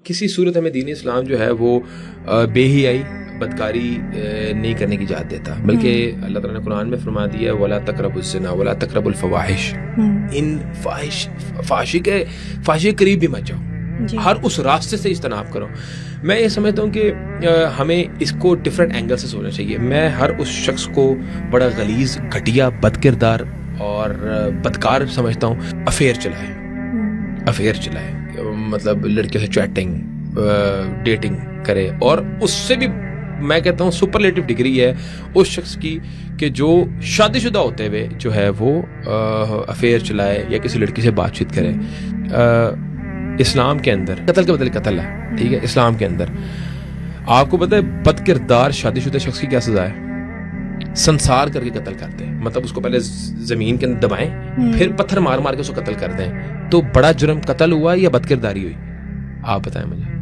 کسی صورت ہمیں دین اسلام جو ہے وہ بے حیائی بدکاری نہیں کرنے کی اجازت دیتا، بلکہ اللہ تعالیٰ نے قرآن میں فرما دیا ہے وَلَا تَقْرَبُوا الزِّنَا وَلَا تَقْرَبُوا الْفَوَاحِشَ، ان فحاشی کے قریب بھی مت جاؤ، ہر اس راستے سے اجتناب کرو. میں یہ سمجھتا ہوں کہ ہمیں اس کو ڈفرینٹ اینگل سے سوچنا چاہیے. میں ہر اس شخص کو بڑا غلیظ، گھٹیا، بد کردار اور بدکار سمجھتا ہوں افیئر چلائے، مطلب لڑکیوں سے چیٹنگ، ڈیٹنگ کرے، اور اس سے بھی میں کہتا ہوں سپرلیٹو ڈگری ہے اس شخص کی کہ جو شادی شدہ ہوتے ہوئے جو ہے وہ افیئر چلائے یا کسی لڑکی سے بات چیت کرے. اسلام کے اندر قتل کے بدلے قتل ہے، ٹھیک ہے. اسلام کے اندر آپ کو پتہ ہے بد کردار شادی شدہ شخص کی کیا سزا ہے؟ سنسار کر کے قتل کرتے ہیں، مطلب اس کو پہلے زمین کے اندر دبائیں پھر پتھر مار مار کے اس کو قتل کر دیں. تو بڑا جرم قتل ہوا یا بد کرداری ہوئی؟ آپ بتائیں مجھے.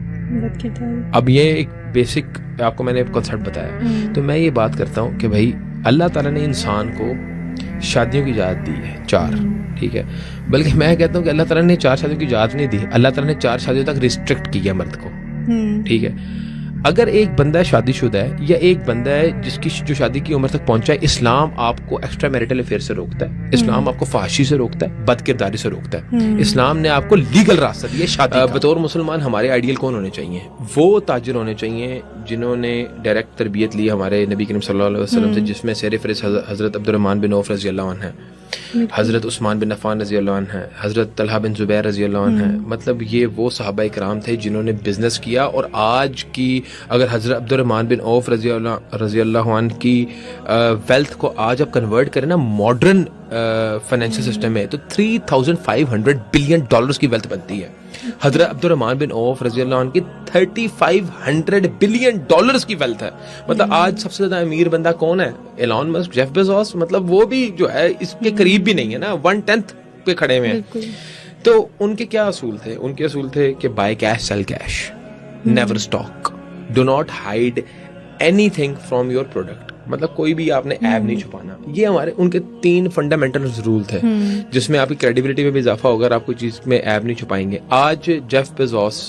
اب یہ ایک بیسک آپ کو میں نے کنسیپٹ بتایا. تو میں یہ بات کرتا ہوں کہ بھائی اللہ تعالیٰ نے انسان کو شادیوں کی اجازت دی ہے 4، ٹھیک ہے. بلکہ میں کہتا ہوں کہ اللہ تعالیٰ نے 4 شادیوں کی اجازت نہیں دی، اللہ تعالیٰ نے 4 شادیوں تک ریسٹرکٹ کیا مرد کو، ٹھیک ہے. اگر ایک بندہ شادی شدہ ہے یا ایک بندہ ہے جس کی جو شادی کی عمر تک پہنچا ہے، اسلام آپ کو ایکسٹرا میریٹل افیئر سے روکتا ہے، اسلام آپ کو فحاشی سے روکتا ہے، بد کرداری سے روکتا ہے. اسلام نے آپ کو لیگل راستہ دیا شادی. بطور مسلمان ہمارے آئیڈیل کون ہونے چاہیے؟ وہ تاجر ہونے چاہیے جنہوں نے ڈائریکٹ تربیت لی ہمارے نبی کریم صلی اللہ علیہ وسلم سے، جس میں سیر فہرست حضرت عبد الرحمن بن عوف رضی اللہ عنہ ہے، حضرت عثمان بن عفان رضی اللہ عنہ ہے، حضرت طلحہ بن زبیر رضی اللہ عنہ ہے. مطلب یہ وہ صحابہ اکرام تھے جنہوں نے بزنس کیا، اور آج کی اگر حضرت عبد الرحمن بن عوف رضی اللہ عنہ کی ویلتھ کو آج آپ کنورٹ کریں نا ماڈرن فائنینشیل سسٹم میں، تو $3,500 بلین کی ویلتھ بنتی ہے. حضرت عبد الرحمن بن عوف رضی اللہ عنہ کی $3,500 بلین کی ویلتھ ہے. مطلب آج سب سے زیادہ امیر بندہ کون ہے؟ ایلان مسک، جیف بیزوس. مطلب وہ بھی جو ہے اس کے قریب بھی نہیں ہے نا، 1/10 پہ کھڑے ہوئے ہیں. تو ان کے کیا اصول تھے؟ ان کے اصول تھے کہ buy cash sell cash, never stock, do not hide anything from your product. مطلب کوئی بھی آپ نے ایب نہیں چھپانا. یہ ہمارے ان کے 3 فنڈامنٹل رول تھے جس میں آپ کی کریڈیبلٹی میں بھی اضافہ ہوگا اگر آپ کوئی چیز میں ایب نہیں چھپائیں گے. آج جیف بیزوس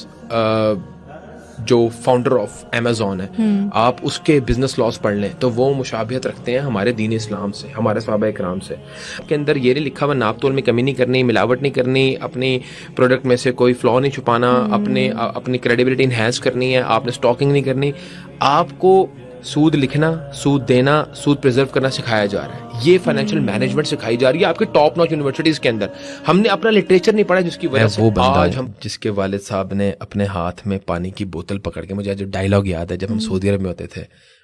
جو فاؤنڈر آف امیزون ہے، آپ اس کے بزنس لاس پڑھ لیں تو وہ مشابہت رکھتے ہیں ہمارے دین اسلام سے، ہمارے صحابہ اکرام سے. کے اندر یہ نہیں لکھا ہوا ناپ تول میں کمی نہیں کرنی، ملاوٹ نہیں کرنی، اپنی پروڈکٹ میں سے کوئی فلا نہیں چھپانا، اپنی کریڈیبلٹی انہینس کرنی ہے، آپ نے اسٹاکنگ نہیں کرنی. آپ کو سود لکھنا، سود دینا، سود پریزرو کرنا سکھایا جا رہا ہے. یہ فائنینشیل مینجمنٹ سکھائی جا رہی ہے آپ کے ٹاپ ناچ یونیورسٹیز کے اندر. ہم نے اپنا لٹریچر نہیں پڑھا جس کی وجہ سے آج ہم جس کے والد صاحب نے اپنے ہاتھ میں پانی کی بوتل پکڑ کے، مجھے جو ڈائلاگ یاد ہے جب ہم سعودی عرب میں ہوتے تھے،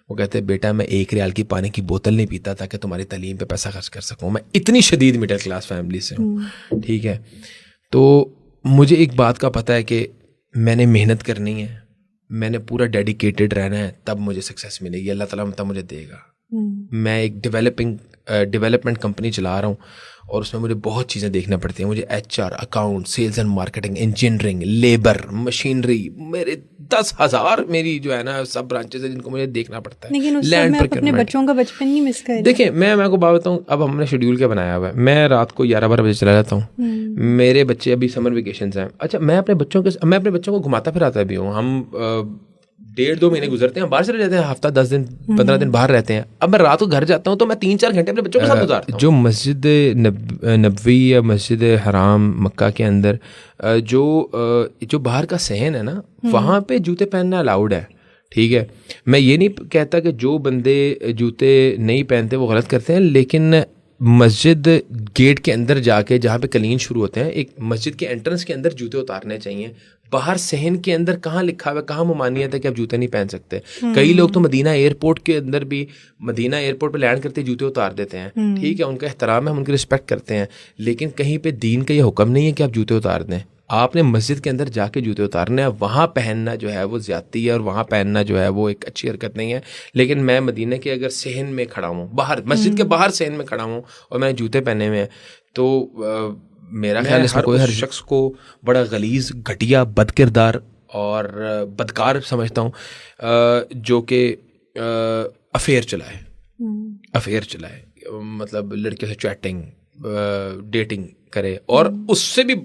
وہ کہتے بیٹا میں 1 ریال کی پانی کی بوتل نہیں پیتا تاکہ تمہاری تعلیم پہ پیسہ خرچ کر سکوں. میں اتنی شدید مڈل کلاس فیملی سے ہوں، ٹھیک ہے. تو مجھے ایک بات کا پتہ ہے کہ میں نے محنت کرنی ہے، میں نے پورا ڈیڈیکیٹڈ رہنا ہے، تب مجھے سکسیس ملے گی. اللہ تعالیٰ تب مجھے دے گا. میں ایک ڈیولپمنٹ کمپنی چلا رہا ہوں اور اس میں مجھے بہت چیزیں دیکھنا پڑتی ہیں. مجھے HR، account, sales and marketing, engineering, labour, machinery, میرے 10,000 میری جو ہے نا سب برانچز ہیں جن کو مجھے دیکھنا پڑتا ہے. لیکن اس میں اپنے بچوں کا بچپن نہیں مس کر. دیکھیں میں آپ کو بات بتاؤں، اب ہم نے شیڈیول کیا بنایا ہوا ہے. میں رات کو 11-12 بجے چلا جاتا ہوں. میرے بچے ابھی سمر ویکیشنز ہیں. اچھا میں اپنے بچوں کو گھماتا پھراتا بھی ہوں. ہم 1.5-2 مہینے گزرتے ہیں، باہر چلے جاتے ہیں، ہفتہ 10 دن 15 دن باہر رہتے ہیں. اب میں رات کو گھر جاتا ہوں تو میں 3-4 گھنٹے اپنے بچوں کے ساتھ گزارتا ہوں. جو مسجد نبوی یا مسجد حرام مکہ کے اندر جو باہر کا صحن ہے نا، وہاں پہ جوتے پہننا الاؤڈ ہے، ٹھیک ہے. میں یہ نہیں کہتا کہ جو بندے جوتے نہیں پہنتے وہ غلط کرتے ہیں، لیکن مسجد گیٹ کے اندر جا کے جہاں پہ کلین شروع ہوتے ہیں، ایک مسجد کے انٹرنس کے اندر جوتے اتارنے چاہیے. باہر صحن کے اندر کہاں لکھا ہوا ہے، کہاں ممانعت ہے کہ آپ جوتے نہیں پہن سکتے. کئی لوگ تو مدینہ ایئرپورٹ کے اندر بھی، مدینہ ایئرپورٹ پہ لینڈ کرتے جوتے اتار دیتے ہیں. ٹھیک ہے، ان کا احترام ہے، ہم ان کی رسپیکٹ کرتے ہیں، لیکن کہیں پہ دین کا یہ حکم نہیں ہے کہ آپ جوتے اتار دیں. آپ نے مسجد کے اندر جا کے جوتے اتارنے ہیں. وہاں پہننا جو ہے وہ زیادتی ہے اور وہاں پہننا جو ہے وہ ایک اچھی حرکت نہیں ہے. لیکن میں مدینہ کے اگر صحن میں کھڑا ہوں، باہر مسجد کے باہر صحن میں کھڑا ہوں اور میں جوتے پہنے ہوئے ہیں، تو میرا خیال ہے کوئی ہر شخص کو بڑا غلیظ، گھٹیا، بد کردار اور بدکار سمجھتا ہوں جو کہ افیئر چلائے، مطلب لڑکیوں سے چیٹنگ، ڈیٹنگ کرے، اور اس سے بھی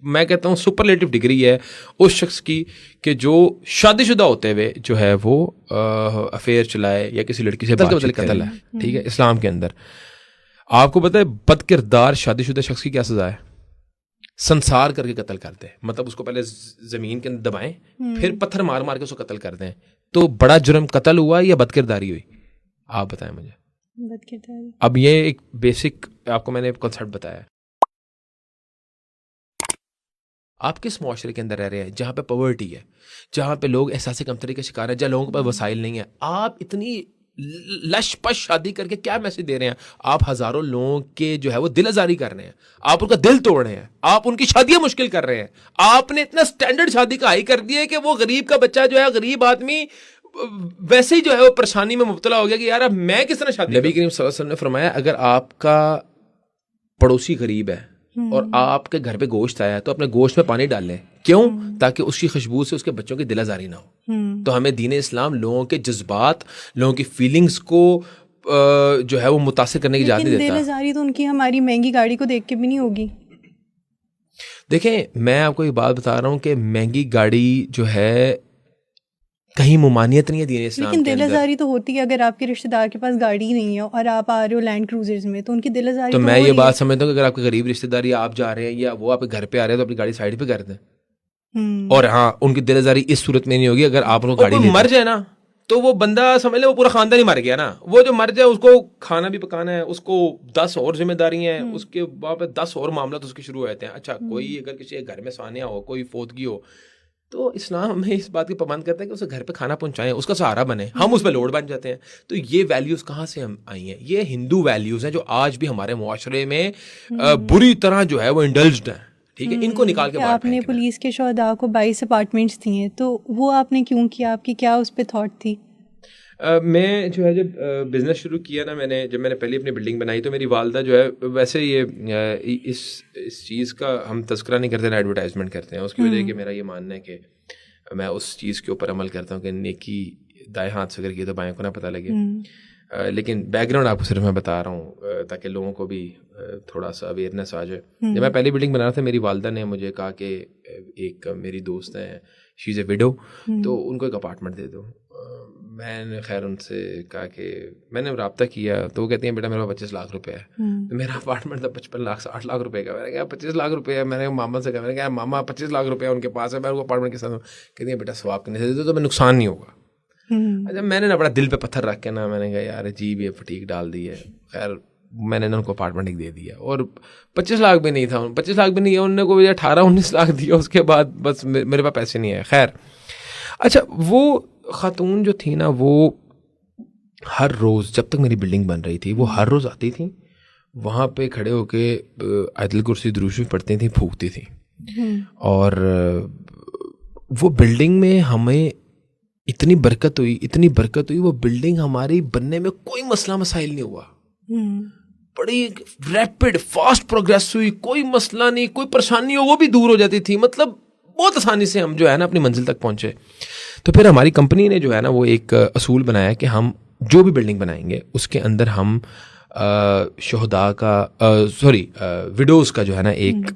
میں کہتا ہوں سپرلیٹو ڈگری ہے اس شخص کی کہ جو شادی شدہ ہوتے ہوئے جو ہے وہ افیئر چلائے یا کسی لڑکی سے قتل ہے. ٹھیک ہے, اسلام کے اندر آپ کو پتہ ہے بد کردار شادی شدہ شخص کی کیا سزا ہے؟ سنسار کر کے قتل کرتے ہیں. مطلب اس کو پہلے زمین کے اندر دبائیں, پھر پتھر مار مار کے اس کو قتل کرتے ہیں. تو بڑا جرم قتل ہوا یا بد کرداری ہوئی؟ آپ بتائیں مجھے. بد کرداری. اب یہ ایک بیسک آپ کو میں نے کانسیپٹ بتایا. آپ کس معاشرے کے اندر رہ رہے ہیں جہاں پہ پاورٹی ہے, جہاں پہ لوگ احساس کمتری کا شکار ہیں, جہاں لوگوں کے پاس وسائل نہیں ہیں؟ آپ اتنی لش پش شادی کر کے کیا میسج دے رہے ہیں؟ آپ ہزاروں لوگوں کے جو ہے وہ دل آزاری کر رہے ہیں, آپ ان کا دل توڑ رہے ہیں, آپ ان کی شادیاں مشکل کر رہے ہیں. آپ نے اتنا سٹینڈرڈ شادی کا ہائی کر دیا ہے کہ وہ غریب کا بچہ جو ہے, غریب آدمی ویسے ہی جو ہے وہ پریشانی میں مبتلا ہو گیا کہ یار اب میں کس طرح شادی. نبی کریم صلی اللہ علیہ وسلم نے فرمایا اگر آپ کا پڑوسی غریب ہے اور آپ کے گھر پہ گوشت آیا ہے تو اپنے گوشت میں پانی ڈال لیں. کیوں؟ تاکہ اس کی خوشبو سے اس کے بچوں کی دل آزاری نہ ہو. تو ہمیں دین اسلام لوگوں کے جذبات, لوگوں کی فیلنگز کو جو ہے وہ متاثر کرنے کی اجازت نہیں دیتا. دل آزاری تو ان کی ہماری مہنگی گاڑی کو دیکھ کے بھی نہیں ہوگی. دیکھیں میں آپ کو یہ بات بتا رہا ہوں کہ مہنگی گاڑی جو ہے کہیں ممانعت نہیں ہے دین اسلام کے اندر. لیکن دل آزاری تو ہوتی ہے اگر آپ کے رشتہ دار کے پاس گاڑی نہیں ہے اور آپ آ رہے ہو لینڈ کروزرز میں, تو ان کی دل آزاری. تو میں یہ بات سمجھتا ہوں کہ اگر آپ کے غریب رشتہ دار یا آپ جا رہے ہیں یا وہ آپ کے گھر پہ آ رہے ہیں تو اپنی گاڑی سائڈ پہ کر دیں. اور ہاں ان کی دل آزاری اس صورت میں نہیں ہوگی اگر آپ ان کو گاڑی مر جائے نا تو وہ بندہ سمجھ لیں وہ پورا خاندان ہی مر گیا نا. وہ جو مر جائے اس کو کھانا بھی پکانا ہے, اس کو 10 اور ذمہ داری ہیں, اس کے وہاں پہ 10 اور معاملات اس کے شروع ہو جاتے ہیں. اچھا کوئی اگر کسی کے گھر میں سانیہ ہو, کوئی فوتگی ہو, تو اسلام ہمیں اس بات کی پابند کرتا ہے کہ اسے گھر پہ کھانا پہنچائیں, اس کا سہارا بنے. ہم اس پہ لوڈ بن جاتے ہیں. تو یہ ویلیوز کہاں سے ہم آئی ہیں؟ یہ ہندو ویلیوز ہیں جو آج بھی ہمارے معاشرے میں بری طرح جو ہے وہ انڈلجڈ ہیں. ٹھیک ہے, ان کو نکال کے آپ نے پولیس کے شہداء کو 22 اپارٹمنٹس دیے, تو وہ آپ نے کیوں کیا؟ آپ کی کیا اس پہ تھاٹ تھی؟ میں جو ہے جب بزنس شروع کیا نا, جب میں نے پہلی اپنی بلڈنگ بنائی تو میری والدہ جو ہے, ویسے یہ اس چیز کا ہم تذکرہ نہیں کرتے نا, ایڈورٹائزمنٹ کرتے ہیں. اس کی وجہ کہ میرا یہ ماننا ہے کہ میں اس چیز کے اوپر عمل کرتا ہوں کہ نیکی دائیں ہاتھ سے اگر کی تو بائیں کو نہ پتہ لگے. لیکن بیک گراؤنڈ آپ کو صرف میں بتا رہا ہوں تاکہ لوگوں کو بھی تھوڑا سا اویئرنیس آ جائے. جب میں پہلی بلڈنگ بنا رہا تھا میری والدہ نے مجھے کہا کہ ایک میری دوست ہیں, شی از اے ویڈو, تو ان کو ایک اپارٹمنٹ دے دو. میں نے خیر ان سے کہا کہ میں نے رابطہ کیا تو وہ کہتی ہیں بیٹا میرے پاس 25 لاکھ روپے ہے. میرا اپارٹمنٹ تھا 55 لاکھ سے 8 لاکھ روپے کا. میں نے کہا 25 لاکھ روپے ہے. میں نے ماما سے کہا, میں نے کہا ماما 25 لاکھ روپے ان کے پاس ہے, میں وہ اپارٹمنٹ کے ساتھ کہتی ہیں بیٹا سواب کرنے سے تو میں نقصان نہیں ہوگا. اچھا میں نے نا بڑا دل پہ پتھر رکھ کے نا میں نے کہا یار عجیب یہ فٹیک ڈال دی ہے. خیر میں نے ان کو اپارٹمنٹ دے دیا اور 25 لاکھ بھی نہیں تھا, 25 لاکھ بھی نہیں ہے, انہوں نے کوئی 18-19 لاکھ دیا. اس کے بعد بس میرے پاس پیسے نہیں آئے. خیر اچھا وہ خاتون جو تھی نا وہ ہر روز جب تک میری بلڈنگ بن رہی تھی وہ ہر روز آتی تھیں, وہاں پہ کھڑے ہو کے آیت الکرسی درود شریف پڑھتی تھیں, پھونکتی تھیں. اور وہ بلڈنگ میں ہمیں اتنی برکت ہوئی وہ بلڈنگ ہماری بننے میں کوئی مسئلہ مسائل نہیں ہوا. بڑی ریپڈ فاسٹ پروگریس ہوئی, کوئی مسئلہ نہیں, کوئی پریشانی ہو وہ بھی دور ہو جاتی تھی. مطلب بہت آسانی سے ہم جو ہے نا اپنی منزل تک پہنچے. تو پھر ہماری کمپنی نے جو ہے نا وہ ایک اصول بنایا کہ ہم جو بھی بلڈنگ بنائیں گے اس کے اندر ہم شہداء کا وڈوز کا جو ہے نا ایک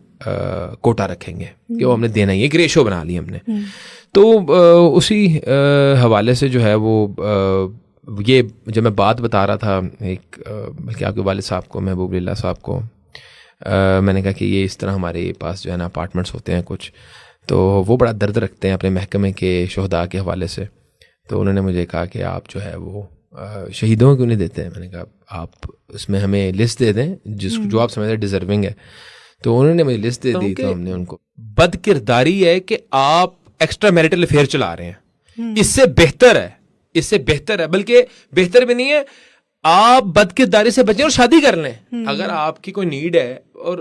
کوٹا رکھیں گے کہ وہ ہم نے دینا ہی ہے. ایک ریشو بنا لی ہم نے. تو اسی حوالے سے جو ہے وہ یہ جب میں بات بتا رہا تھا ایک بلکہ آپ کے والد صاحب کو, محبوب اللہ صاحب کو, میں نے کہا کہ یہ اس طرح ہمارے پاس جو ہے نا اپارٹمنٹس ہوتے ہیں کچھ, تو وہ بڑا درد رکھتے ہیں اپنے محکمے کے شہداء کے حوالے سے. تو انہوں نے مجھے کہا کہ آپ جو ہے وہ شہیدوں کیوں نہیں دیتے ہیں. میں نے کہا آپ اس میں ہمیں لسٹ دے دیں جو آپ سمجھتے ہیں ڈیزرونگ ہے. تو انہوں نے مجھے لسٹ دے دی. تو ہم نے ان کو بد کرداری ہے کہ آپ ایکسٹرا میریٹل افیئر چلا رہے ہیں, اس سے بہتر ہے بلکہ بہتر بھی نہیں ہے, آپ بد کرداری سے بچیں اور شادی کر لیں. اگر آپ کی کوئی نیڈ ہے اور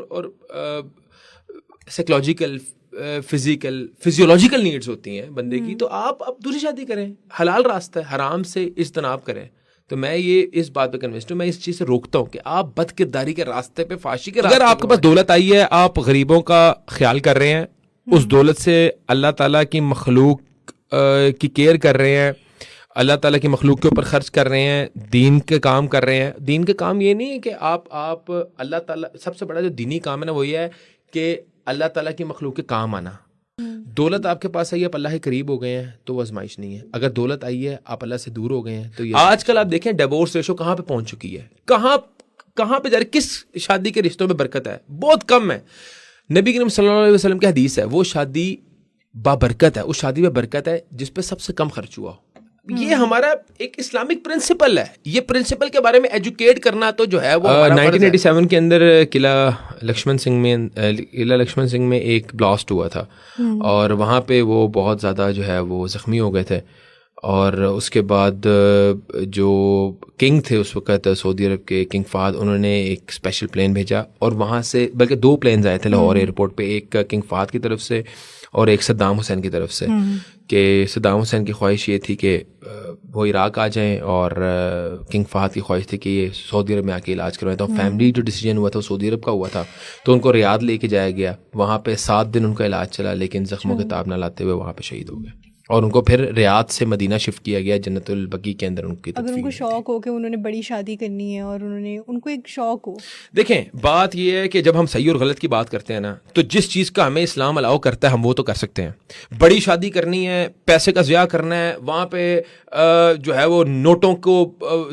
سائیکولوجیکل فزیولوجیکل نیڈز ہوتی ہیں بندے کی, تو آپ اب دوسری شادی کریں. حلال راستہ ہے, حرام سے اجتناب کریں. تو میں یہ اس بات پہ کنوینسڈ ہوں, میں اس چیز سے روکتا ہوں کہ آپ بد کرداری کے راستے پہ, فحاشی کے راستے. اگر آپ کے پاس دولت آئی ہے, آپ غریبوں کا خیال کر رہے ہیں, اس دولت سے اللہ تعالیٰ کی مخلوق کی کیئر کر رہے ہیں, اللہ تعالیٰ کی مخلوق کے اوپر خرچ کر رہے ہیں, دین کے کام کر رہے ہیں. دین کے کام یہ نہیں ہے کہ آپ اللہ تعالیٰ, سب سے بڑا جو دینی کام ہے نا وہ یہ ہے کہ اللہ تعالیٰ کی مخلوق کے کام آنا. دولت آپ کے پاس آئی ہے، آپ اللہ کے قریب ہو گئے ہیں تو وہ آزمائش نہیں ہے. اگر دولت آئی ہے آپ اللہ سے دور ہو گئے ہیں تو یہ آج کل آپ دیکھیں ڈیورس ریشو کہاں پہ پہنچ چکی ہے، کہاں پہ جا رہی، کس شادی کے رشتوں میں برکت ہے؟ بہت کم ہے. نبی کریم صلی اللہ علیہ وسلم کی حدیث ہے وہ شادی بابرکت ہے، اس شادی میں برکت ہے جس پہ سب سے کم خرچ ہوا. یہ ہمارا ایک اسلامک پرنسپل ہے. یہ پرنسپل کے بارے میں ایجوکیٹ کرنا تو جو ہے وہ 1987 کے اندر قلعہ لکشمن سنگھ میں ایک بلاسٹ ہوا تھا اور وہاں پہ وہ بہت زیادہ جو ہے وہ زخمی ہو گئے تھے. اور اس کے بعد جو کنگ تھے اس وقت سعودی عرب کے، کنگ فہد، انہوں نے ایک اسپیشل پلین بھیجا اور وہاں سے بلکہ 2 پلینز آئے تھے لاہور ایئرپورٹ پہ، ایک کنگ فہد کی طرف سے اور ایک صدام حسین کی طرف سے. کہ صدام حسین کی خواہش یہ تھی کہ وہ عراق آ جائیں اور کنگ فہد کی خواہش تھی کہ یہ سعودی عرب میں آ کے علاج کروائے. تو فیملی جو ڈیسیجن ہوا تھا وہ سعودی عرب کا ہوا تھا، تو ان کو ریاض لے کے جایا گیا. وہاں پہ 7 دن ان کا علاج چلا لیکن زخموں کے تاب نہ لاتے ہوئے وہاں پہ شہید ہو گئے اور ان کو پھر ریاض سے مدینہ شفٹ کیا گیا، جنت البقیع کے اندر ان کی. اگر ان کو شوق ہو کہ انہوں نے بڑی شادی کرنی ہے اور ان کو ایک شوق ہو. دیکھیں بات یہ ہے کہ جب ہم صحیح اور غلط کی بات کرتے ہیں نا تو جس چیز کا ہمیں اسلام الاؤ کرتا ہے ہم وہ تو کر سکتے ہیں. بڑی شادی کرنی ہے، پیسے کا ضیاع کرنا ہے، وہاں پہ جو ہے وہ نوٹوں کو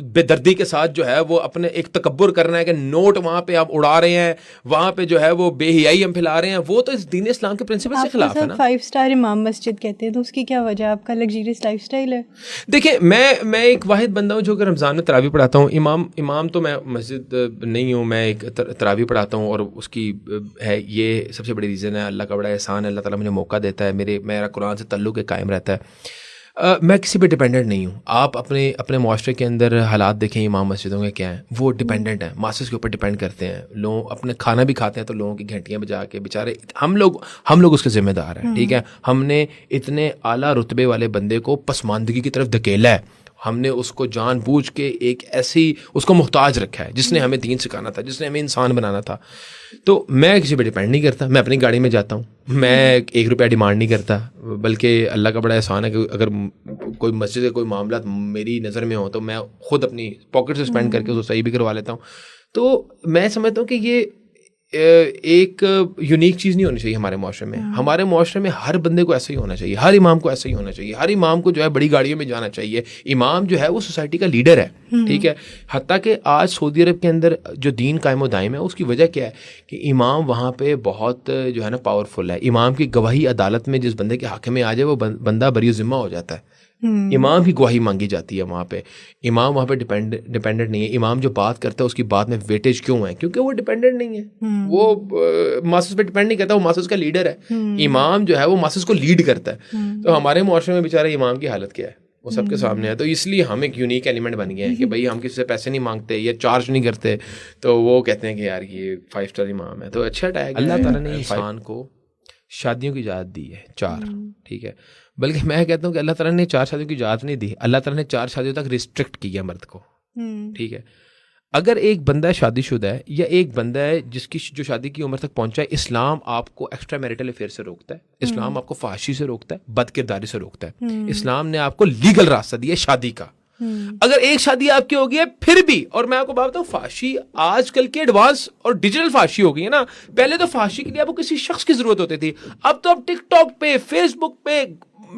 بے دردی کے ساتھ جو ہے وہ اپنے ایک تکبر کرنا ہے کہ نوٹ وہاں پہ ہم اڑا رہے ہیں، وہاں پہ جو ہے وہ بے حیائی ہم پھیلا رہے ہیں، وہ تو اس دین اسلام کے پرنسپل سے خلاف ہے نا. 5 اسٹار امام مسجد کہتے ہیں تو اس کی کیا وجہ؟ آپ کا لگژریس لائف اسٹائل ہے. دیکھیں میں ایک واحد بندہ ہوں جو کہ رمضان میں تراویح پڑھاتا ہوں. امام تو میں مسجد نہیں ہوں، میں ایک تراویح پڑھاتا ہوں اور اس کی ہے یہ سب سے بڑی ریزن ہے. اللہ کا بڑا احسان ہے، اللہ تعالیٰ مجھے موقع دیتا ہے، میرا قرآن سے تعلق قائم رہتا ہے. میں کسی پہ ڈپینڈنٹ نہیں ہوں. آپ اپنے معاشرے کے اندر حالات دیکھیں امام مسجدوں کے کیا ہیں، وہ ڈپینڈنٹ ہیں، ماسز کے اوپر ڈپینڈ کرتے ہیں. لوگ اپنے کھانا بھی کھاتے ہیں تو لوگوں کی گھنٹیاں بجا کے بیچارے ہم لوگ اس کے ذمہ دار ہیں. ٹھیک ہے، ہم نے اتنے اعلیٰ رتبے والے بندے کو پسماندگی کی طرف دھکیلا ہے، ہم نے اس کو جان بوجھ کے ایک ایسی اس کو محتاج رکھا ہے جس نے ہمیں دین سکھانا تھا، جس نے ہمیں انسان بنانا تھا. تو میں کسی پہ ڈیپینڈ نہیں کرتا، میں اپنی گاڑی میں جاتا ہوں، میں 1 روپیہ ڈیمانڈ نہیں کرتا. بلکہ اللہ کا بڑا احسان ہے کہ اگر کوئی مسجد کے کوئی معاملات میری نظر میں ہوں تو میں خود اپنی پاکٹ سے اسپینڈ کر کے اس کو صحیح بھی کروا لیتا ہوں. تو میں سمجھتا ہوں کہ یہ ایک یونیک چیز نہیں ہونی چاہیے ہمارے معاشرے میں. ہمارے معاشرے میں ہر بندے کو ایسا ہی ہونا چاہیے، ہر امام کو ایسا ہی ہونا چاہیے، ہر امام کو جو ہے بڑی گاڑیوں میں جانا چاہیے. امام جو ہے وہ سوسائٹی کا لیڈر ہے. ٹھیک ہے، حتیٰ کہ آج سعودی عرب کے اندر جو دین قائم و دائم ہے اس کی وجہ کیا ہے کہ امام وہاں پہ بہت جو ہے نا پاورفل ہے. امام کی گواہی عدالت میں جس بندے کے حق میں آ جائے وہ بندہ بری ذمہ ہو جاتا ہے. امام کی گواہی مانگی جاتی ہے وہاں پہ. امام وہاں پہ ڈیپینڈنٹ نہیں ہے. امام جو بات کرتا ہے اس کی بات میں ویٹیج کیوں ہے؟ کیونکہ وہ ڈیپینڈنٹ نہیں ہے، وہ ماسز پہ ڈیپینڈ نہیں کرتا، وہ ماسز کا لیڈر ہے. امام جو ہے وہ ماسز کو لیڈ کرتا ہے. تو ہمارے معاشرے میں بیچارے امام کی حالت کیا ہے وہ سب کے سامنے ہے. تو اس لیے ہم ایک یونیک ایلیمنٹ بن گئے ہیں کہ بھائی ہم کسی سے پیسے نہیں مانگتے یا چارج نہیں کرتے، تو وہ کہتے ہیں کہ یار یہ 5 اسٹار امام ہے. تو اچھا ٹیگ. اللہ تعالیٰ نے انسان کو شادیوں کی اجازت دی ہے 4. ٹھیک ہے، بلکہ میں کہتا ہوں کہ اللہ تعالیٰ نے 4 شادیوں کی اجازت نہیں دی، اللہ تعالیٰ نے 4 شادیوں تک ریسٹرکٹ کیا مرد کو. ٹھیک ہے، اگر ایک بندہ شادی شدہ ہے یا ایک بندہ ہے جس کی جو شادی کی عمر تک پہنچا ہے، اسلام آپ کو ایکسٹرا میریٹل افیئر سے روکتا ہے، اسلام آپ کو فحاشی سے روکتا ہے، بد کرداری سے روکتا ہے. اسلام نے آپ کو لیگل راستہ دیا شادی کا. اگر ایک شادی آپ کی ہوگی ہے پھر بھی، اور میں آپ کو بات بتاؤں فحاشی آج کل کے ایڈوانس اور ڈیجیٹل فحاشی ہو گئی ہے نا. پہلے تو فحاشی کے لیے آپ کو کسی شخص کی ضرورت ہوتی تھی، اب تو آپ ٹک ٹاک پہ، فیس بک پہ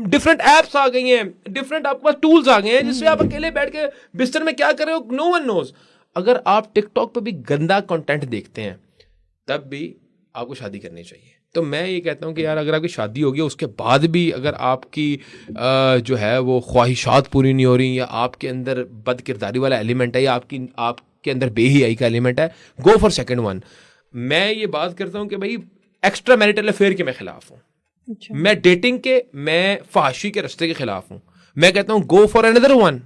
ڈفرینٹ ایپس آ گئی ہیں، ڈفرینٹ آپ کے پاس ٹولز آ گئے ہیں جس سے آپ اکیلے بیٹھ کے بستر میں کیا کر رہے ہو نو ون نوز. اگر آپ ٹک ٹاک پہ بھی گندا کنٹینٹ دیکھتے ہیں تب بھی آپ کو شادی کرنی چاہیے. تو میں یہ کہتا ہوں کہ یار اگر آپ کی شادی ہوگی اس کے بعد بھی اگر آپ کی جو ہے وہ خواہشات پوری نہیں ہو رہی یا آپ کے اندر بد کرداری والا ایلیمنٹ ہے یا آپ کے اندر بے حیائی کا ایلیمنٹ ہے، گو فار سیکنڈ ون. میں یہ بات کرتا ہوں کہ بھائی ایکسٹرا میریٹل افیئر کے میں خلاف ہوں. میں ڈیٹنگ کے، میں فحاشی کے رستے کے خلاف ہوں. میں کہتا ہوں گو فار اندر ون.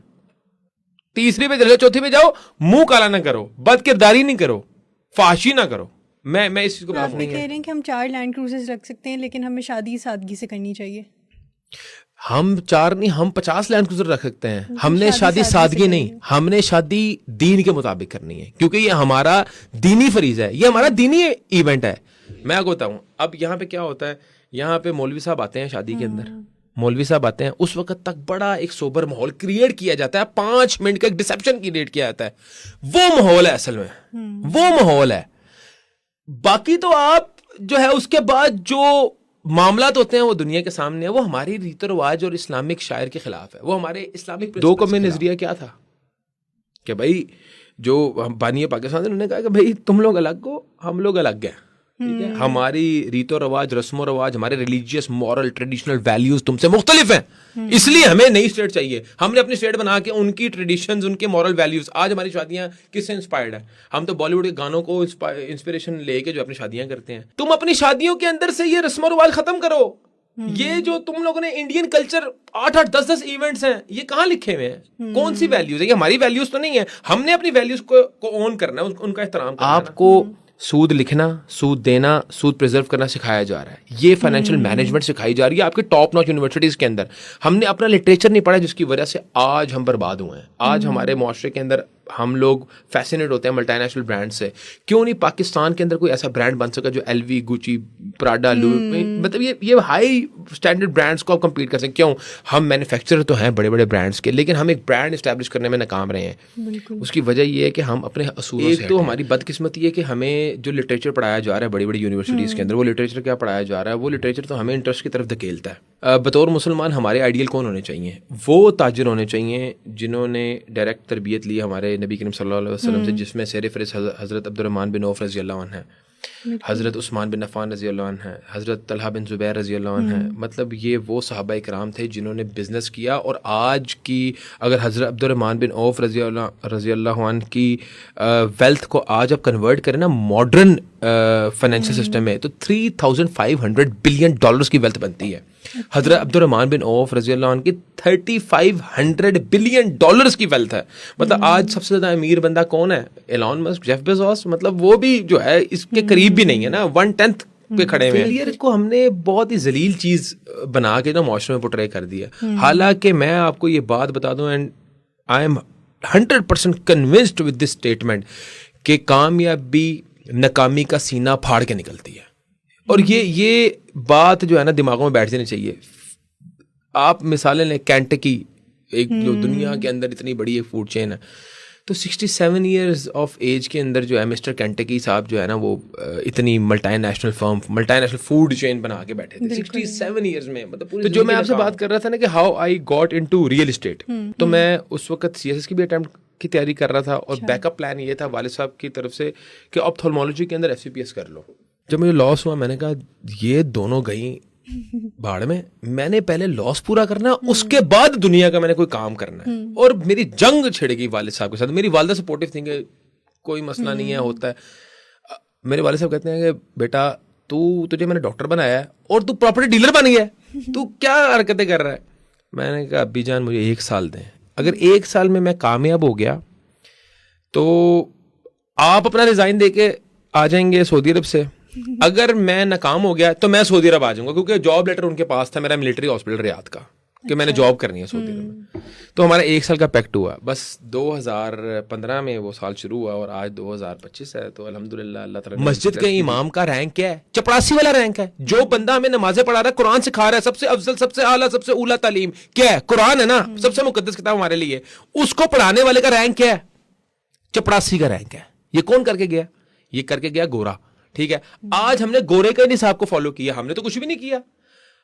3 پہ چلو، 4 پہ جاؤ، منہ کالا نہ کرو، بد کرداری نہیں کرو، فحاشی نہ کرو. میں اس چیز کو آپ کہہ رہے ہیں کہ ہم 4 لینڈ کروزرز رکھ سکتے ہیں لیکن ہمیں شادی سادگی سے کرنی چاہیے. ہم 4 نہیں، ہم 50 لینڈ کروزر رکھ سکتے ہیں. ہم نے شادی سادگی نہیں، ہم نے شادی دین کے مطابق کرنی ہے کیونکہ یہ ہمارا دینی فریضہ ہے، یہ ہمارا دینی ایونٹ ہے. میں آپ کو بتاؤں اب یہاں پہ کیا ہوتا ہے، یہاں پہ مولوی صاحب آتے ہیں شادی کے اندر، مولوی صاحب آتے ہیں، اس وقت تک بڑا ایک سوبر ماحول کریٹ کیا جاتا ہے، 5 منٹ کا ایک ڈسپشن کریٹ کیا جاتا ہے. وہ ماحول ہے اصل میں، وہ ماحول ہے. باقی تو آپ جو ہے اس کے بعد جو معاملات ہوتے ہیں وہ دنیا کے سامنے ہیں, وہ ہماری ریت و رواج اور اسلامک شاعر کے خلاف ہے, وہ ہمارے اسلامک دو قومی نظریہ کیا تھا کہ بھائی جو بانی پاکستان انہوں نے کہا کہ بھائی تم لوگ الگ ہو, ہم لوگ الگ ہیں, ٹھیک ہے, ہماری ریت و رواج, رسم و رواج, ہمارے ریلیجیس مورل ٹریڈیشنل ویلیوز تم سے مختلف ہیں, اس لیے ہمیں نئی اسٹیٹ چاہیے. ہم نے اپنی اسٹیٹ بنا کے ان کی ٹریڈیشنز, ان کے مورل ویلیوز, آج ہماری شادیاں کس سے انسپائرڈ ہیں؟ ہم تو بالی ووڈ کے گانوں کو انسپریشن لے کے جو اپنی شادیاں کرتے ہیں. تم اپنی شادیوں کے اندر سے یہ رسم و رواج ختم کرو. یہ جو تم لوگوں نے انڈین کلچر 8-8 10-10 ایونٹس ہیں, یہ کہاں لکھے ہوئے ہیں؟ کون سی ویلیوز ہے یہ؟ ہماری ویلیوز تو نہیں ہے. ہم نے اپنی ویلیوز کو اون کرنا ہے, ان کا احترام کرنا ہے. آپ کو سود لکھنا, سود دینا, سود پریزرو کرنا سکھایا جا رہا ہے. یہ فائنینشیل مینجمنٹ سکھائی جا رہی ہے آپ کے ٹاپ ناچ یونیورسٹیز کے اندر. ہم نے اپنا لٹریچر نہیں پڑھا, جس کی وجہ سے آج ہم برباد ہوئے ہیں. آج ہمارے معاشرے کے اندر ہم لوگ فیسینیٹ ہوتے ہیں ملٹی نیشنل برانڈ سے. کیوں نہیں پاکستان کے اندر کوئی ایسا برانڈ بن سکا جو ایل وی, گوچی, پراڈا, مطلب یہ ہائی اسٹینڈرڈ برانڈس کو آپ کمپیٹ کر سکیں؟ کیوں؟ ہم مینوفیکچرر تو ہیں بڑے بڑے برانڈس کے, لیکن ہم ایک برانڈ اسٹیبلش کرنے میں ناکام رہے ہیں. اس کی وجہ یہ ہے کہ ہم اپنے اصولوں سے, ایک تو ہماری بدقسمتی ہے کہ ہمیں جو لٹریچر پڑھایا جا رہا ہے بڑی بڑی یونیورسٹیز کے اندر, وہ لٹریچر کیا پڑھایا جا رہا ہے؟ وہ لٹریچر تو ہمیں انٹرسٹ کی طرف دھکیلتا ہے. بطور مسلمان ہمارے آئیڈیل کون ہونے چاہیے؟ وہ تاجر ہونے چاہیے جنہوں نے ڈائریکٹ تربیت لی ہمارے نبی کریم صلی اللہ علیہ وسلم سے, جس میں سیر فہرست حضرت عبد الرحمن بن عوف رضی اللہ عنہ ہے, حضرت عثمان بن عفان رضی اللہ عنہ ہے, حضرت طلحہ بن زبیر رضی اللہ عنہ ہے. مطلب یہ وہ صحابہ اکرام تھے جنہوں نے بزنس کیا. اور آج کی اگر حضرت عبد الرحمن بن عوف رضی اللہ عنہ کی ویلتھ کو آج آپ کنورٹ کریں نا ماڈرن فائنینشیل سسٹم میں, تو $3,500 بلین کی ویلتھ بنتی ہے. حضرت عبد الرحمن بن عوف رضی اللہ عنہ کی $3,500 بلین کی ویلتھ ہے. مطلب آج سب سے زیادہ امیر بندہ کون ہے؟ Elon Musk, Jeff Bezos. مطلب وہ بھی جو ہے اس کے قریب بھی نہیں ہے نا, 1/10 پہ کھڑے ہوئے ہیں. فیلئر کو ہم نے بہت ہی ذلیل چیز بنا کے نا معاشرے میں پورٹرے کر دیا. حالانکہ میں آپ کو یہ بات بتا دوں, and I am 100% convinced with this statement, کہ کامیابی ناکامی کا سینہ پھاڑ کے نکلتی ہے. اور یہ بات جو ہے نا دماغوں میں بیٹھ جانی چاہیے. آپ مثالیں لیں, کینٹکی ایک جو دنیا کے اندر اتنی بڑی ایک فوڈ چین ہے, تو 67 ایئرز آف ایج کے اندر جو ہے مسٹر کینٹکی صاحب جو ہے نا وہ اتنی ملٹی نیشنل فوڈ چین بنا کے بیٹھے تھے 67 ایئرز میں. مطلب تو جو میں آپ سے بات کر رہا تھا نا کہ how I got into real estate, تو میں اس وقت CSS کی بھی اٹیمپٹ کی تیاری کر رہا تھا, اور بیک اپ پلان یہ تھا والد صاحب کی طرف سے کہ آپتھالمولوجی کے اندر FCPS کر لو. جب مجھے لاس ہوا, میں نے کہا یہ دونوں گئیں بھاڑ میں, میں نے پہلے لاس پورا کرنا ہے, اس کے بعد دنیا کا میں نے کوئی کام کرنا ہے. اور میری جنگ چھڑے گی والد صاحب کے ساتھ. میری والدہ سپورٹیو تھیں کہ کوئی مسئلہ نہیں ہے, ہوتا ہے. میرے والد صاحب کہتے ہیں کہ بیٹا تجھے میں نے ڈاکٹر بنایا ہے اور تو پراپرٹی ڈیلر بن گیا ہے, تو کیا حرکتیں کر رہا ہے؟ میں نے کہا ابی جان مجھے 1 سال دیں, اگر 1 سال میں کامیاب ہو گیا تو آپ اپنا ریزائن دے کے آ جائیں گے سعودی عرب سے. اگر میں ناکام ہو گیا تو میں سعودی عرب آ جاؤں گا, کیونکہ جاب لیٹر ان کے پاس تھا میرا ملٹری ہاسپٹل ریاض کا, کہ میں نے جاب کرنی ہے سعودی عرب میں. تو ہمارا 1 سال کا پیکٹ ہوا. بس 2015 میں وہ سال شروع ہوا اور آج 2025 ہے. تو الحمدللہ اللہ تعالیٰ. مسجد کے امام کا رینک کیا ہے؟ چپڑاسی والا رینک ہے. جو بندہ ہمیں نمازیں پڑھا رہا ہے, قرآن سکھا رہا ہے, سب سے افضل, سب سے اعلیٰ, سب سے اولیٰ تعلیم کیا ہے؟ قرآن ہے نا, سب سے مقدس کتاب ہمارے لیے. اس کو پڑھانے والے کا رینک کیا ہے؟ چپڑاسی کا رینک ہے. یہ کون کر کے گیا؟ یہ کر کے گیا گورا. ٹھیک ہے, آج ہم نے گورے کے نصاب کو فالو کیا, ہم نے تو کچھ بھی نہیں کیا.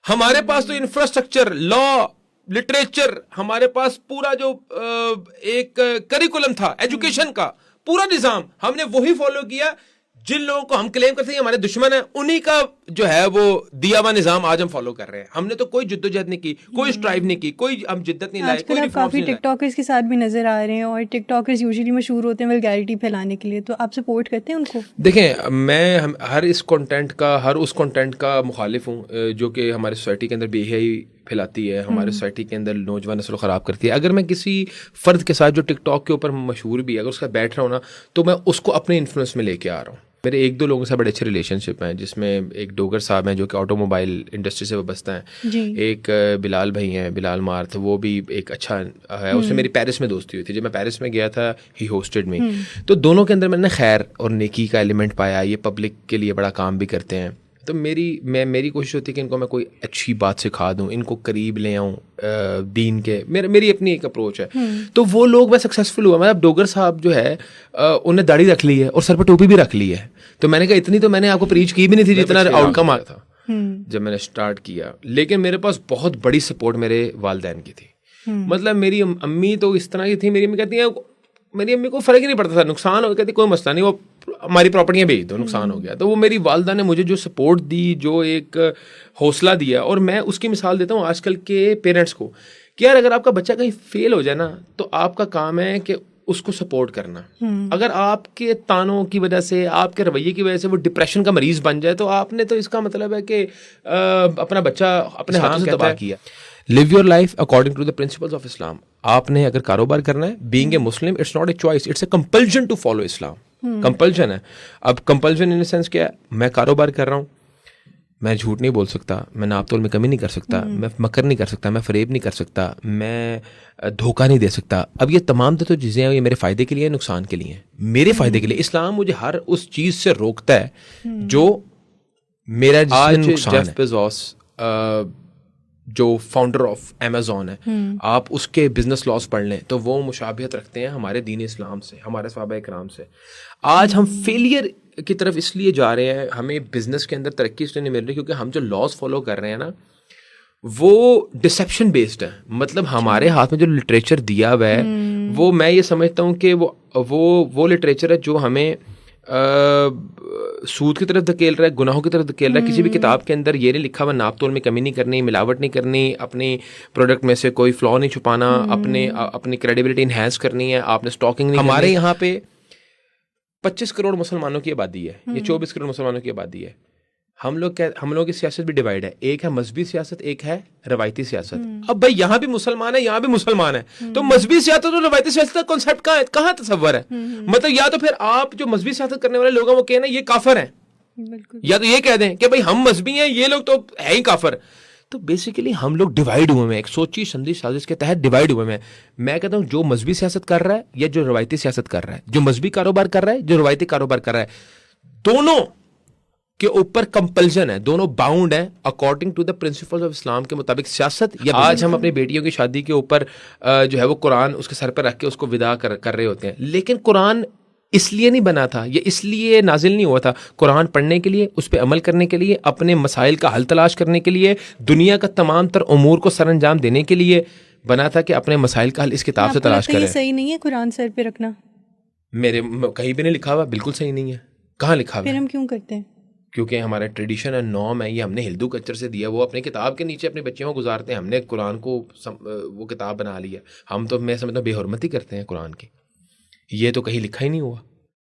ہمارے پاس تو انفراسٹرکچر, لا, لٹریچر, ہمارے پاس پورا جو ایک کریکولم تھا ایجوکیشن کا, پورا نظام ہم نے وہی فالو کیا. جن لوگوں کو ہم کلیم کرتے ہیں ہمارے دشمن ہیں, انہی کا جو ہے وہ دیا ہوا نظام آج ہم فالو کر رہے ہیں. ہم نے تو کوئی جدوجہد نہیں کی, کوئی اسٹرائیو نہیں کی, کوئی ہم جدت نہیں لائے. آج کل آپ کافی ٹک ٹاکرز کے ساتھ بھی نظر آ رہے ہیں, اور ٹک ٹاکرز یوزلی مشہور ہوتے ہیں ولگیرٹی پھیلانے کے لیے, تو آپ سپورٹ کرتے ہیں ان کو؟ دیکھیں, میں ہر اس کنٹینٹ کا مخالف ہوں جو کہ ہماری سوسائٹی کے اندر بے حیائی پھیلاتی ہے, ہماری سوسائٹی کے اندر نوجوان نسل کو خراب کرتی ہے. اگر میں کسی فرد کے ساتھ جو ٹک ٹاک کے اوپر مشہور بھی ہے, اگر اس کا بیٹھ رہا ہوں نا, تو میں اس کو اپنے انفلوئنس میں لے کے آ رہا ہوں. میرے 1-2 لوگوں سے بڑے اچھے ریلیشن شپ ہیں, جس میں ایک ڈوگر صاحب ہیں جو کہ آٹو موبائل انڈسٹری سے وابستہ ہیں. ایک بلال بھائی ہیں, بلال مارت, وہ بھی ایک اچھا ہے. اس سے میری پیرس میں دوستی ہوئی تھی. جب میں پیرس میں گیا تھا, ہی ہوسٹڈ می. تو دونوں کے اندر میں نے خیر اور نیکی کا ایلیمنٹ پایا. یہ پبلک کے لیے بڑا کام بھی کرتے ہیں. تو میری کوشش ہوتی ہے کہ ان کو میں کوئی اچھی بات سکھا دوں, ان کو قریب لے آؤں دین کے. میری اپنی ایک اپروچ ہے. تو وہ لوگ میں سکسیزفل ہوا. مطلب ڈوگر صاحب جو ہے انہیں داڑھی رکھ لی ہے اور سر پہ ٹوپی بھی رکھ لی ہے. تو میں نے کہا اتنی تو میں نے آپ کو پریچ کی بھی نہیں تھی جتنا آؤٹ کم آیا تھا جب میں نے اسٹارٹ کیا. لیکن میرے پاس بہت بڑی سپورٹ میرے والدین کی تھی. مطلب میری امی تو اس طرح کی تھی, میری امی کہتی ہیں, میری امی کو فرق ہی نہیں پڑتا تھا, نقصان ہو کہتی کوئی مسئلہ نہیں, وہ ہماری پراپرٹیاں بیچ دو, نقصان ہو گیا. تو وہ میری والدہ نے مجھے جو سپورٹ دی, جو ایک حوصلہ دیا, اور میں اس کی مثال دیتا ہوں آج کل کے پیرنٹس کو کہ یار اگر آپ کا بچہ کہیں فیل ہو جائے نا تو آپ کا کام ہے کہ اس کو سپورٹ کرنا. اگر آپ کے تانوں کی وجہ سے, آپ کے رویے کی وجہ سے وہ ڈپریشن کا مریض بن جائے تو آپ نے تو اس کا مطلب ہے کہ اپنا بچہ اپنے ہاتھوں سے تباہ کیا. Live your life according to the principles of Islam. آپ نے اگر کاروبار کرنا ہے, being a Muslim, it's not a choice, it's a compulsion to follow Islam. compulsion ہے. اب compulsion in a sense کیا ہے, میں کاروبار کر رہا ہوں, میں جھوٹ نہیں بول سکتا, میں ناپ تول میں کمی نہیں کر سکتا, میں مکر نہیں کر سکتا, میں فریب نہیں کر سکتا, میں دھوکہ نہیں دے سکتا. اب یہ تمام تو چیزیں ہیں, یہ میرے فائدے کے لیے, نقصان کے لیے, میرے فائدے کے لیے. اسلام مجھے ہر اس چیز سے روکتا ہے جو میرا نقصان ہے. جیف بیزوس جو فاؤنڈر آف امیزون ہے, آپ اس کے بزنس لاس پڑھ لیں تو وہ مشابہت رکھتے ہیں ہمارے دین اسلام سے, ہمارے صحابہ کرام سے. آج ہم فیلئر کی طرف اس لیے جا رہے ہیں, ہمیں بزنس کے اندر ترقی اس لیے نہیں مل رہی کیونکہ ہم جو لاس فالو کر رہے ہیں نا وہ ڈسیپشن بیسڈ ہے. مطلب ہمارے ہاتھ میں جو لٹریچر دیا ہوا ہے وہ میں یہ سمجھتا ہوں کہ وہ لٹریچر ہے جو ہمیں سود کی طرف دھکیل رہا ہے, گناہوں کی طرف دھکیل رہا ہے. کسی بھی کتاب کے اندر یہ نہیں لکھا ہوا ناپ تول میں کمی نہیں کرنی, ملاوٹ نہیں کرنی, اپنی پروڈکٹ میں سے کوئی فلا نہیں چھپانا, اپنی کریڈیبلٹی انہینس کرنی ہے, آپ نے اسٹاکنگ نہیں. ہمارے یہاں پہ 25 کروڑ مسلمانوں کی آبادی ہے, یہ 24 کروڑ مسلمانوں کی آبادی ہے. ہم لوگوں کی سیاست بھی ڈیوائڈ ہے, ایک ہے مذہبی سیاست, ایک ہے روایتی سیاست. اب بھائی یہاں بھی مسلمان ہے, یہاں بھی مسلمان ہے, تو مذہبی سیاست اور روایتی سیاست کا کانسیپٹ کہاں تصور ہے؟ مطلب یا تو پھر آپ جو مذہبی سیاست کرنے والے لوگ ہیں وہ کہنا یہ کافر ہیں, یا تو یہ کہہ دیں کہ بھائی ہم مذہبی ہیں, یہ لوگ تو ہے ہی کافر. تو بیسیکلی ہم لوگ ڈیوائڈ ہوئے ہیں, ایک سوچی سمجھی سازش کے تحت ڈیوائڈ ہوئے ہیں. میں کہتا ہوں جو مذہبی سیاست کر رہا ہے یا جو روایتی سیاست کر رہا ہے, جو مذہبی کاروبار کر رہا ہے, جو روایتی کاروبار کر رہا ہے, دونوں کے اوپر کمپلژن ہے, دونوں باؤنڈ ہیں according to the principles of Islam کے مطابق سیاست. یا آج ہم اپنی بیٹیوں کی شادی کے اوپر جو ہے وہ قرآن اس کے سر پہ رکھ کے اس کو ودا کر رہے ہوتے ہیں, لیکن قرآن اس لیے نہیں بنا تھا, یہ اس لیے نازل نہیں ہوا تھا. قرآن پڑھنے کے لیے, اس پہ عمل کرنے کے لیے, اپنے مسائل کا حل تلاش کرنے کے لیے, دنیا کا تمام تر امور کو سر انجام دینے کے لیے بنا تھا کہ اپنے مسائل کا حل اس کتاب سے تلاش کریں. صحیح نہیں ہے قرآن سر پہ رکھنا, میرے کہیں بھی نہیں لکھا ہوا, بالکل صحیح نہیں ہے. کہاں لکھا ہوا؟ پھر ہم کیوں کرتے ہیں؟ کیونکہ ہمارا ٹریڈیشن ہے, نارم ہے, یہ ہم نے ہندو کلچر سے دیا, وہ اپنے کتاب کے نیچے اپنے بچوں کو گزارتے ہیں. ہم نے قرآن کو وہ کتاب بنا لی ہے. ہم تو میں سمجھتا ہوں بے حرمتی کرتے ہیں قرآن کی. یہ تو کہیں لکھا ہی نہیں ہوا.